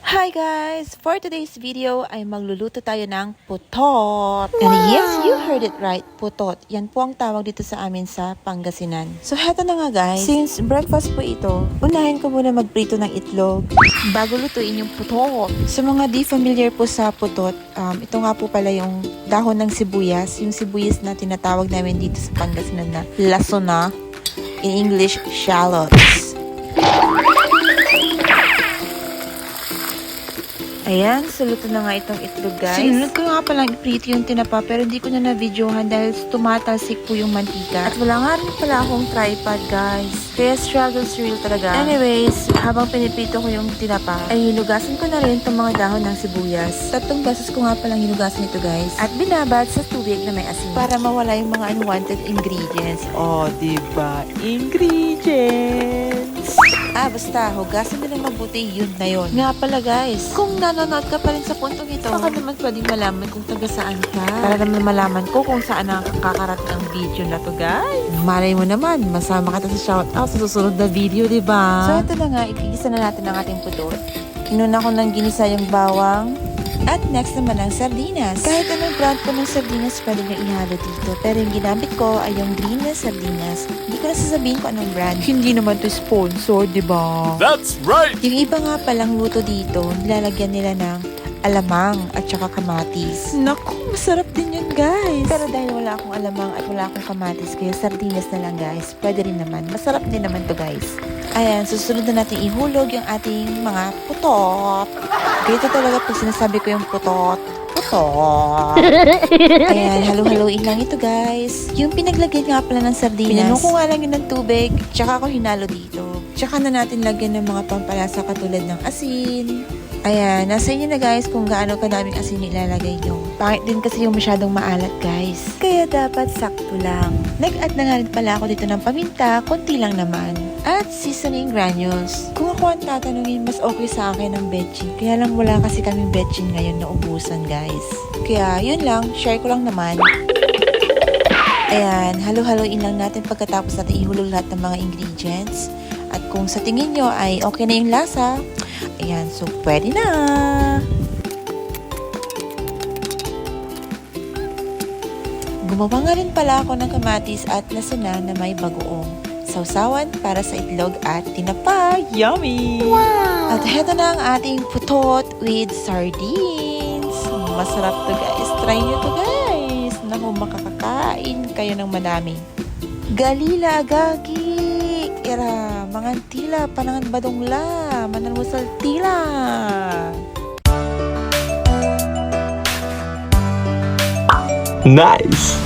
Hi guys! For today's video ay magluluto tayo ng putot. And yes, you heard it right, putot. Yan po ang tawag dito sa amin sa Pangasinan. So heto na nga guys, since breakfast po ito, unahin ko muna magprito ng itlog bago lutuin yung putot. Sa mga di familiar po sa putot, ito nga po pala yung dahon ng sibuyas. Yung sibuyas na tinatawag namin dito sa Pangasinan na lasona. In English, shallots. Ayan, suluto na nga itong itlog guys. Sinunod ko nga palang iprito yung tinapa pero hindi ko na na-videohan dahil tumatalsik po yung mantika. At wala nga rin pala akong tripod guys. Kaya struggles real talaga. Anyways, habang piniprito ko yung tinapa, ay hinugasan ko na rin itong mga dahon ng sibuyas. 3 beses ko nga palang hinugasan ito guys. At binabad sa tubig na may asin. Para mawala yung mga unwanted ingredients. Oh, diba? Ingredients! Basta, hugasan mo ng mabuti, yun na yun. Nga pala guys, kung nanonood ka pa rin sa puntong ito, baka naman pwedeng malaman kung taga saan ka. Para naman malaman ko kung saan ang kakarating ang video na to guys. Malay mo naman, masama ka sa shoutout sa susunod na video, diba? So ito na nga, igigisa na natin ang ating putot. Inuna ko ng ginisa yung bawang. At next naman ang sardinas. Kahit anong brand po ng sardinas, pwede nyo ihalo dito. Pero yung ginamit ko ay yung green na sardinas. Hindi ko na sasabihin kung anong brand. Hindi naman to sponsor, di ba? That's right! Yung iba nga palang luto dito, nilalagyan nila ng alamang at saka kamatis. Naku, masarap din yun guys. Pero dahil wala akong alamang at wala akong kamatis, kaya sardinas na lang guys. Pwede rin naman. Masarap din naman to guys. Ayan, susunod na natin ihulog yung ating mga putot. Dito talaga pag sinasabi ko yung putot. Putot. Ayan, halu-haluin lang ito guys. Yung pinaglagyan nga pala ng sardinas. Pinanong ko nga lang yun ng tubig, tsaka ako hinalo dito. Tsaka na natin lagyan ng mga pampalasa katulad ng asin. Ayan, nasa inyo na guys kung gaano kadaming asin ilalagay nyo. Pangit din kasi yung masyadong maalat guys. Kaya dapat sakto lang. Nag-add na nga rin pala ako dito ng paminta, konti lang naman. At seasoning granules. Kung ako ang tatanungin, mas okay sa akin ang betchin. Kaya lang wala kasi kaming betchin ngayon na ubusan guys. Kaya yun lang, share ko lang naman. Ayan, halu-haluin lang natin pagkatapos natin ihulog lahat ng mga ingredients. At kung sa tingin nyo ay okay na yung lasa, ayan, so pwede na. Gumawa nga rin pala ako ng kamatis at lasuna na may bagoong sausawan para sa itlog at tinapa. Yummy! Wow! At heto na ang ating putot with sardines. Masarap to guys. Try nyo to guys. Naku, makakakain kayo ng madami. Galila, agagi, ira, mangantila, panangan badongla, manalmusal tila. Nice!